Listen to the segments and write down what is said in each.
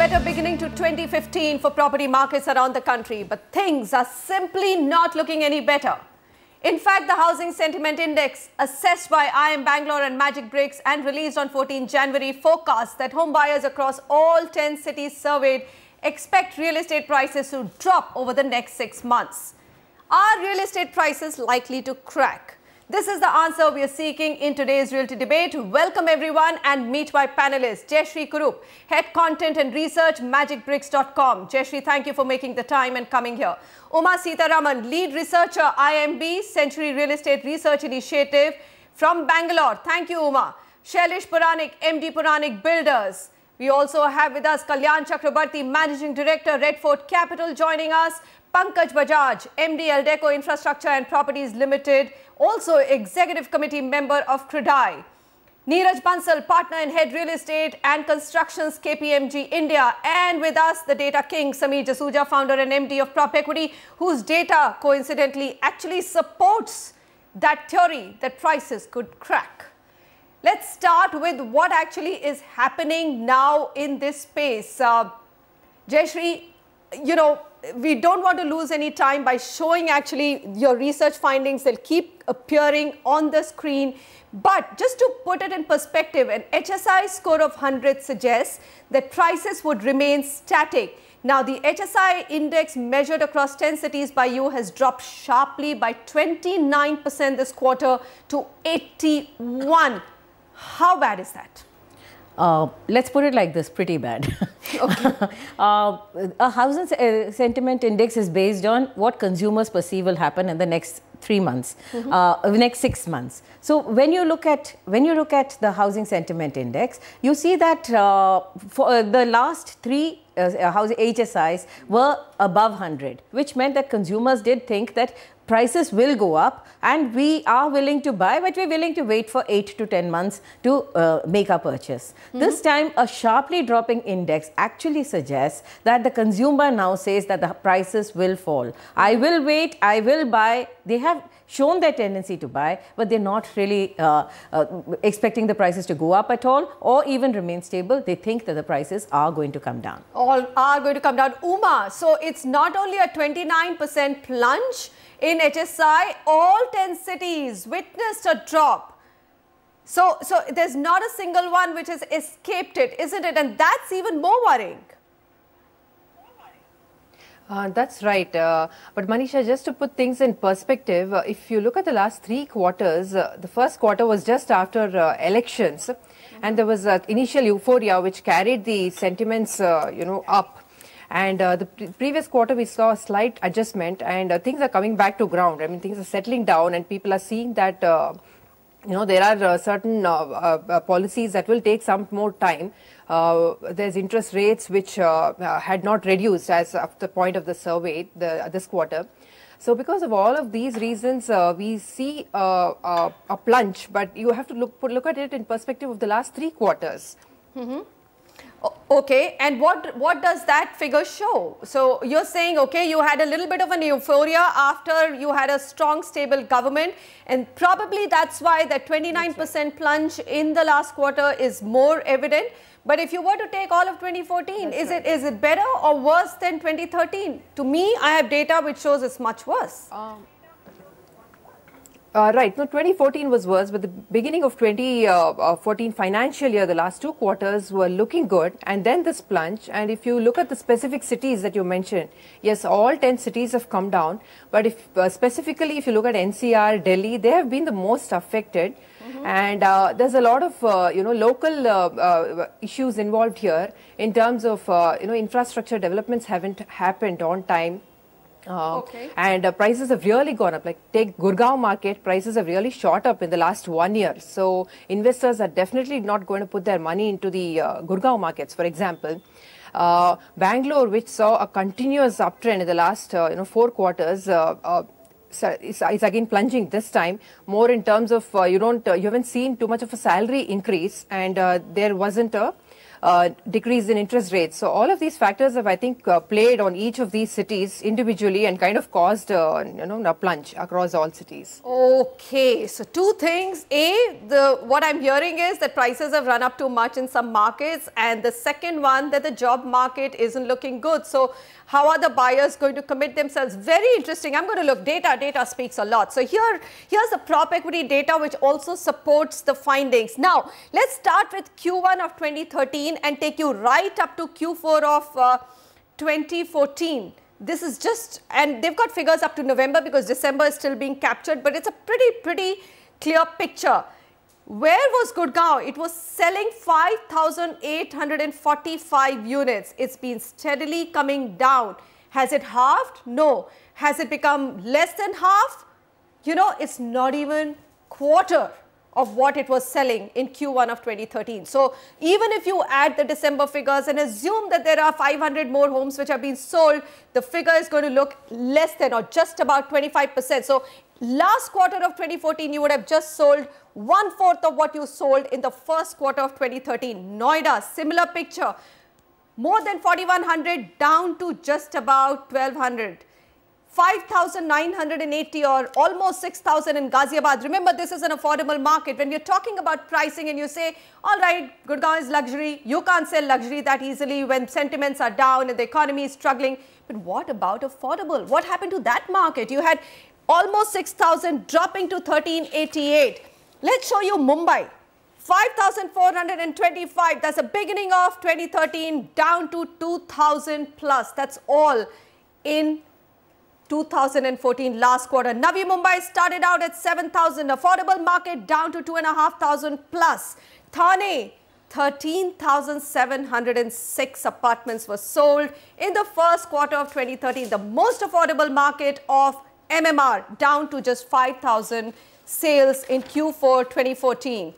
better beginning to 2015 for property markets around the country, but things are simply not looking any better. In fact, the Housing Sentiment Index, assessed by IIM Bangalore and Magic Bricks and released on 14 January, forecasts that home buyers across all 10 cities surveyed expect real estate prices to drop over the next 6 months. Are real estate prices likely to crack? This is the answer we are seeking in today's Realty Debate. Welcome everyone and meet my panelists. Jayashree Kurup, Head Content and Research, magicbricks.com. Jayashree, thank you for making the time and coming here. Uma Sitaraman, Lead Researcher, IMB, Century Real Estate Research Initiative from Bangalore. Thank you, Uma. Shailesh Puranik, MD Puranik Builders. We also have with us Kalyan Chakrabarti, Managing Director, Redfort Capital, joining us. Pankaj Bajaj, MD Aldeco Infrastructure and Properties Limited, also Executive Committee member of CREDAI. Neeraj Bansal, Partner in Head Real Estate and Constructions, KPMG India. And with us, the Data King, Sameer Jasuja, Founder and MD of Prop Equity, whose data, coincidentally, actually supports that theory that prices could crack. Let's start with what actually is happening now in this space. Jayashree, you know, we don't want to lose any time by showing actually your research findings. They'll keep appearing on the screen. But just to put it in perspective, an HSI score of 100 suggests that prices would remain static. Now, the HSI index measured across 10 cities by you has dropped sharply by 29% this quarter to 81. How bad is that? Let's put it like this, pretty bad. Okay. A housing sentiment index is based on what consumers perceive will happen in the next 3 months, next 6 months. So when you look at the housing sentiment index, you see that for the last 3 housing HSIs were above 100, which meant that consumers did think that prices will go up and we are willing to buy, but we're willing to wait for 8 to 10 months to make our purchase. This time, a sharply dropping index actually suggests that the consumer now says that the prices will fall. I will wait, I will buy. They have shown their tendency to buy, but they're not really expecting the prices to go up at all or even remain stable. They think that the prices are going to come down. All are going to come down. Uma, so it's not only a 29% plunge in HSI, all 10 cities witnessed a drop. So there's not a single one which has escaped it, isn't it? And that's even more worrying. That's right. But Manisha, just to put things in perspective, if you look at the last 3 quarters, the first quarter was just after elections, and there was initial euphoria which carried the sentiments, up. And the previous quarter, we saw a slight adjustment and things are coming back to ground. I mean, things are settling down and people are seeing that, there are certain policies that will take some more time. There's interest rates which had not reduced as of the point of the survey this quarter. So because of all of these reasons, we see a plunge, but you have to look at it in perspective of the last 3 quarters. Okay, and what does that figure show? So you're saying, okay, you had a little bit of an euphoria after you had a strong, stable government, and probably that's why the 29% plunge in the last quarter is more evident. But if you were to take all of 2014, is it better or worse than 2013? To me, I have data which shows it's much worse. Right. No, 2014 was worse, but the beginning of 2014 financial year, the last 2 quarters were looking good, and then this plunge. And if you look at the specific cities that you mentioned, yes, all 10 cities have come down. But if specifically, if you look at NCR, Delhi, they have been the most affected. And there's a lot of local issues involved here in terms of infrastructure developments haven't happened on time. And prices have really gone up. Like take Gurgaon market, prices have really shot up in the last 1 year. So investors are definitely not going to put their money into the Gurgaon markets, for example. Bangalore, which saw a continuous uptrend in the last 4 quarters, is again plunging this time more in terms of you haven't seen too much of a salary increase, and there wasn't a decrease in interest rates. So all of these factors have, I think, played on each of these cities individually and kind of caused a plunge across all cities. Okay, so two things. What I'm hearing is that prices have run up too much in some markets, and the second one, that the job market isn't looking good. So how are the buyers going to commit themselves? Very interesting. I'm going to look. Data speaks a lot. So here's the prop equity data, which also supports the findings. Now, let's start with Q1 of 2013 and take you right up to Q4 of 2014. This is just, and they've got figures up to November because December is still being captured, but it's a pretty clear picture. Where was Gurgaon? It was selling 5,845 units. It's been steadily coming down. Has it halved? No. Has it become less than half? You know, it's not even quarter of what it was selling in Q1 of 2013. So even if you add the December figures and assume that there are 500 more homes which have been sold, the figure is going to look less than or just about 25%. So last quarter of 2014, you would have just sold 1/4 of what you sold in the first quarter of 2013. Noida, similar picture. More than 4,100 down to just about 1,200. 5,980 or almost 6,000 in Ghaziabad. Remember, this is an affordable market. When we're talking about pricing and you say, all right, Gurgaon is luxury, you can't sell luxury that easily when sentiments are down and the economy is struggling. But what about affordable? What happened to that market? You had almost 6,000 dropping to 1,388. Let's show you Mumbai. 5,425. That's the beginning of 2013 down to 2,000 plus. That's all in 2014 last quarter. Navi Mumbai started out at 7,000. Affordable market down to 2,500 plus. Thane, 13,706 apartments were sold in the first quarter of 2013. The most affordable market of MMR down to just 5,000 sales in Q4 2014.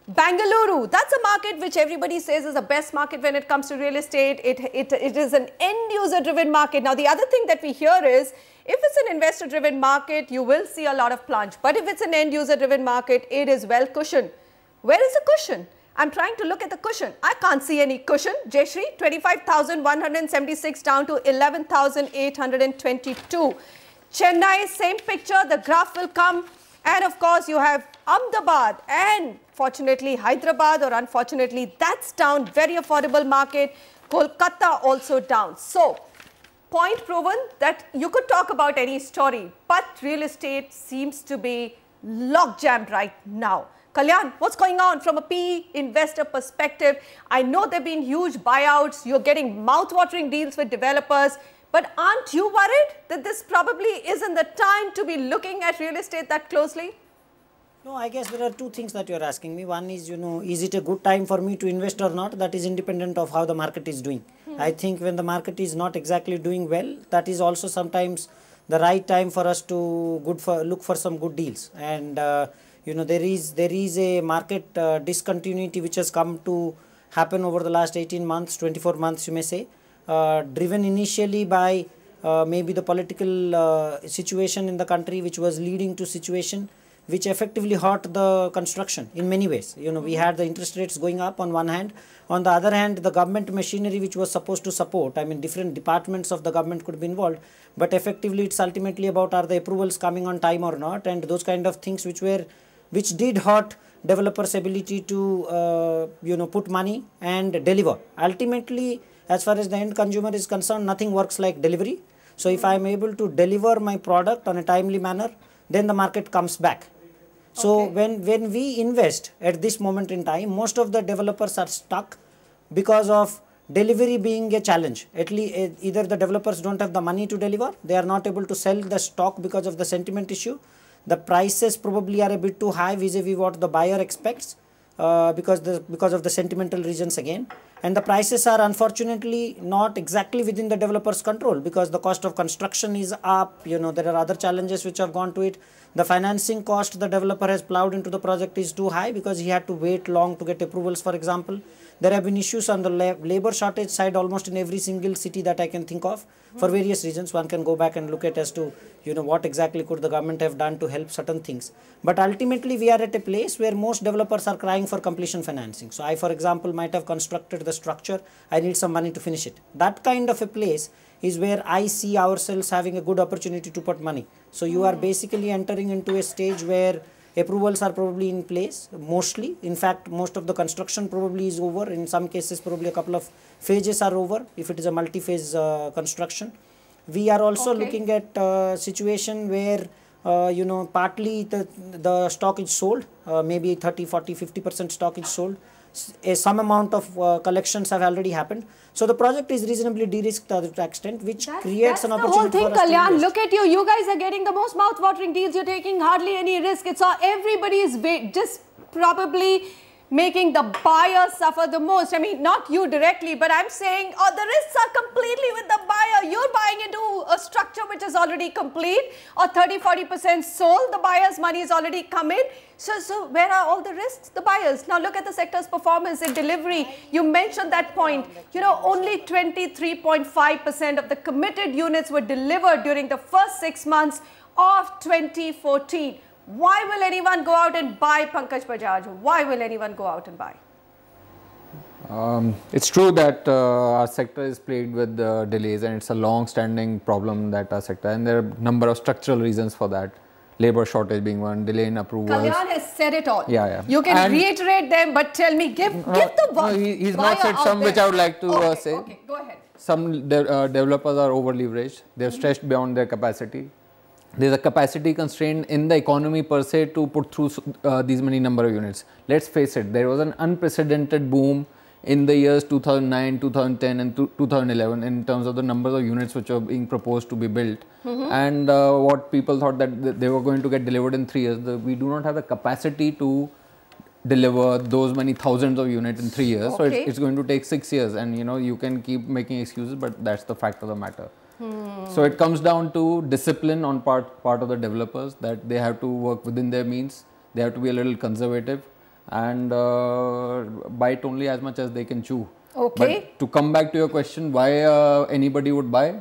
Bangalore, that's a market which everybody says is the best market when it comes to real estate. It is an end-user driven market. Now, the other thing that we hear is, if it's an investor driven market, you will see a lot of plunge. But if it's an end-user driven market, it is well cushioned. Where is the cushion? I'm trying to look at the cushion. I can't see any cushion. Jayashree, 25,176 down to 11,822. Chennai, same picture. The graph will come. And of course, you have Ahmedabad and fortunately Hyderabad, or unfortunately that's down, very affordable market. Kolkata also down. So, point proven that you could talk about any story, but real estate seems to be logjammed right now. Kalyan, what's going on from a PE investor perspective? I know there have been huge buyouts. You're getting mouth-watering deals with developers. But aren't you worried that this probably isn't the time to be looking at real estate that closely? No, I guess there are two things that you are asking me. One is, is it a good time for me to invest or not? That is independent of how the market is doing. I think when the market is not exactly doing well, that is also sometimes the right time for us to look for some good deals. And there is a market discontinuity which has come to happen over the last 18 months, 24 months, you may say. Driven initially by maybe the political situation in the country, which was leading to situation which effectively hurt the construction in many ways. We had the interest rates going up on one hand. On the other hand, the government machinery which was supposed to support, different departments of the government could be involved, but effectively it's ultimately about, are the approvals coming on time or not, and those kind of things which did hurt developers' ability to put money and deliver. Ultimately, as far as the end consumer is concerned, nothing works like delivery. So if I am able to deliver my product on a timely manner, then the market comes back. So when we invest at this moment in time, most of the developers are stuck because of delivery being a challenge. At least either the developers don't have the money to deliver, they are not able to sell the stock because of the sentiment issue. The prices probably are a bit too high vis-a-vis what the buyer expects. Because of the sentimental reasons again, and the prices are unfortunately not exactly within the developer's control, because the cost of construction is up. There are other challenges which have gone to it. The financing cost the developer has plowed into the project is too high because he had to wait long to get approvals, for example. There have been issues on the labor shortage side almost in every single city that I can think of, for various reasons. One can go back and look at as to what exactly could the government have done to help certain things. But ultimately we are at a place where most developers are crying for completion financing. So I, for example, might have constructed the structure, I need some money to finish it. That kind of a place is where I see ourselves having a good opportunity to put money. So you are basically entering into a stage where approvals are probably in place, mostly. In fact, most of the construction probably is over. In some cases, probably a couple of phases are over, if it is a multi-phase construction. We are also looking at a situation where, partly the stock is sold, maybe 30, 40, 50% stock is sold. Some amount of collections have already happened. So the project is reasonably de-risked to that extent, which creates an opportunity for us to invest. Look at you. You guys are getting the most mouth-watering deals. You're taking hardly any risk. It's all everybody is just probably making the buyer suffer the most. I mean, not you directly, but I'm saying, the risks are completely with the buyer. You're buying into a structure which is already complete, or 30-40% sold. The buyer's money is already come in. So where are all the risks? The buyers. Now look at the sector's performance in delivery. You mentioned that point. Only 23.5% of the committed units were delivered during the first 6 months of 2014. Why will anyone go out and buy, Pankaj Bajaj? Why will anyone go out and buy? It's true that our sector is plagued with delays, and it's a long-standing problem that our sector, and there are a number of structural reasons for that. Labor shortage being one, delay in approvals. Kalyan has said it all. Yeah. You can reiterate them, but tell me, give the one. He's not said some which I would like to say. Okay, go ahead. Some developers are over-leveraged. They're stretched beyond their capacity. There's a capacity constraint in the economy per se to put through these many number of units. Let's face it, there was an unprecedented boom in the years 2009, 2010 and 2011 in terms of the numbers of units which were being proposed to be built. And what people thought that they were going to get delivered in 3 years, we do not have the capacity to deliver those many thousands of units in 3 years. So it's going to take 6 years, and you can keep making excuses, but that's the fact of the matter. So it comes down to discipline on part of the developers, that they have to work within their means. They have to be a little conservative and bite only as much as they can chew. But to come back to your question, why anybody would buy,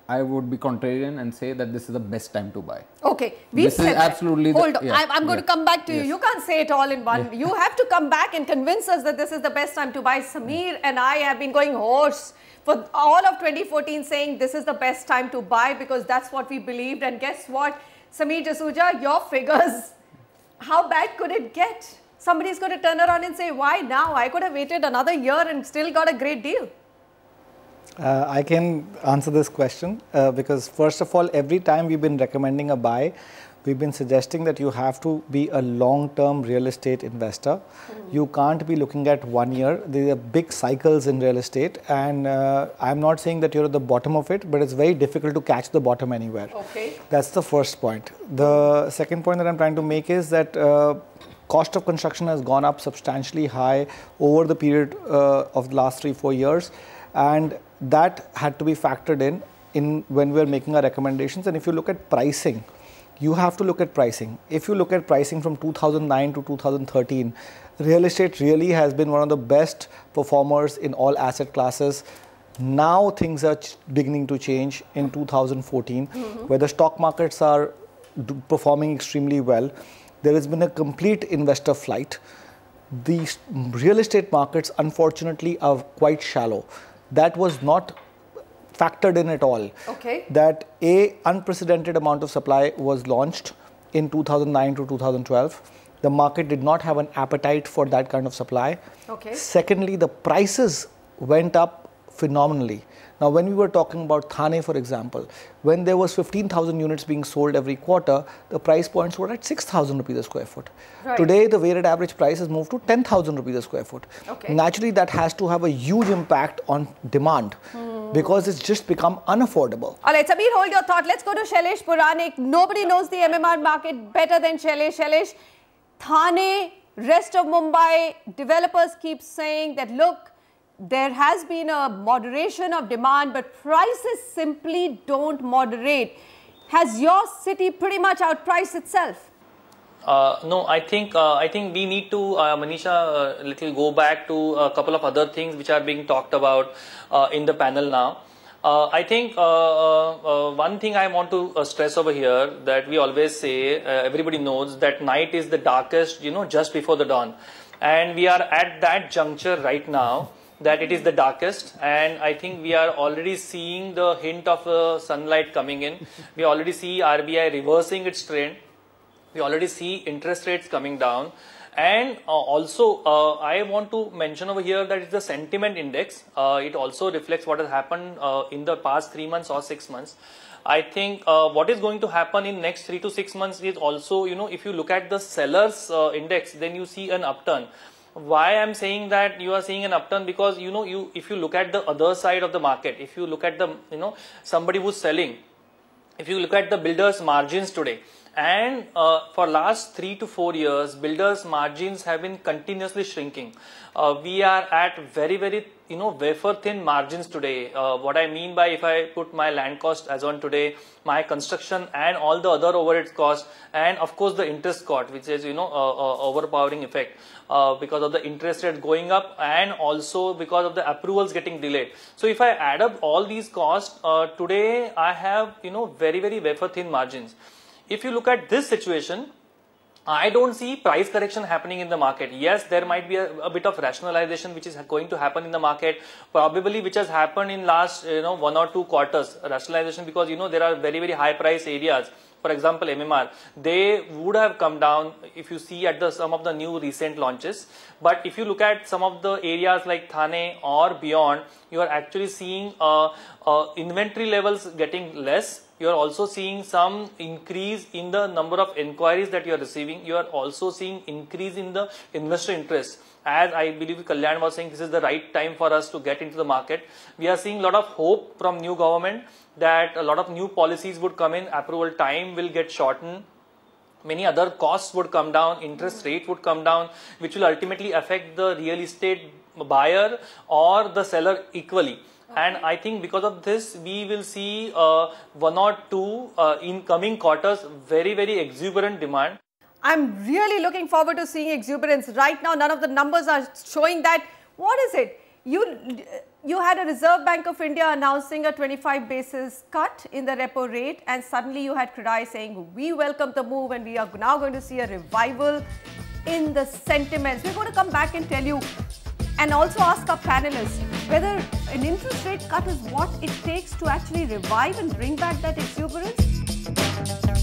I would be contrarian and say that this is the best time to buy. Okay, this is absolutely. Hold on, I'm going to come back to you. You can't say it all in one. You have to come back and convince us that this is the best time to buy. Sameer and I have been going hoarse for all of 2014 saying this is the best time to buy because that's what we believed. And guess what, Sameer Jasuja, your figures, how bad could it get? Somebody's going to turn around and say, why now? I could have waited another year and still got a great deal. I can answer this question because first of all, every time we've been recommending a buy, we've been suggesting that you have to be a long-term real estate investor. You can't be looking at 1 year. There are big cycles in real estate, and I'm not saying that you're at the bottom of it, but it's very difficult to catch the bottom anywhere. That's the first point. The second point that I'm trying to make is that cost of construction has gone up substantially high over the period of the last 3-4 years, and that had to be factored in when we're making our recommendations. And if you look at pricing, you have to look at pricing. If you look at pricing from 2009 to 2013, real estate really has been one of the best performers in all asset classes. Now things are beginning to change in 2014, where the stock markets are performing extremely well. There has been a complete investor flight. The real estate markets, unfortunately, are quite shallow. That was not factored in at all. That unprecedented amount of supply was launched in 2009 to 2012. The market did not have an appetite for that kind of supply. Secondly, the prices went up phenomenally. Now, when we were talking about Thane, for example, when there was 15,000 units being sold every quarter, the price points were at 6,000 rupees a square foot. Today, the weighted average price has moved to 10,000 rupees a square foot. Naturally, that has to have a huge impact on demand because it's just become unaffordable. All right, Sameer, hold your thought. Let's go to Shailesh Puranik. Nobody knows the MMR market better than Shailesh. Shailesh, Thane, rest of Mumbai, developers keep saying that, look, there has been a moderation of demand, but prices simply don't moderate. Has your city pretty much outpriced itself? No, I think we need to, Manisha, little go back to a couple of other things which are being talked about in the panel now. I think one thing I want to stress over here, that we always say, everybody knows that night is the darkest, just before the dawn. And we are at that juncture right now, that it is the darkest, and I think we are already seeing the hint of sunlight coming in. We already see RBI reversing its trend. We already see interest rates coming down. And also, I want to mention over here that it's the sentiment index. It also reflects what has happened in the past 3 months or 6 months. I think what is going to happen in next 3 to 6 months is also, if you look at the sellers index, then you see an upturn. Why I'm saying that you are seeing an upturn? Because if you look at the other side of the market, if you look at the somebody who's selling, if you look at the builders' margins today, and for last 3 to 4 years, builders' margins have been continuously shrinking. We are at very, very wafer thin margins today. What I mean by, if I put my land cost as on today, my construction and all the other overhead costs, and of course the interest cost, which is overpowering effect because of the interest rate going up and also because of the approvals getting delayed. So if I add up all these costs, today I have very, very wafer thin margins. If you look at this situation, I don't see price correction happening in the market. Yes, there might be a bit of rationalization which is going to happen in the market, probably which has happened in last 1 or 2 quarters. Rationalization, because there are very, very high price areas. For example, MMR, they would have come down if you see at some of the new recent launches. But if you look at some of the areas like Thane or beyond, you are actually seeing inventory levels getting less. You are also seeing some increase in the number of inquiries that you are receiving. You are also seeing increase in the investor interest. As I believe Kalyan was saying, this is the right time for us to get into the market. We are seeing a lot of hope from new government that a lot of new policies would come in, approval time will get shortened. Many other costs would come down, interest rate would come down, which will ultimately affect the real estate buyer or the seller equally. And I think because of this, we will see 1 or 2 in coming quarters, very, very exuberant demand. I'm really looking forward to seeing exuberance. Right now, none of the numbers are showing that. What is it? You had a Reserve Bank of India announcing a 25 basis cut in the repo rate, and suddenly you had CREDAI saying, we welcome the move and we are now going to see a revival in the sentiments. We're going to come back and tell you and also ask our panelists whether an interest rate cut is what it takes to actually revive and bring back that exuberance.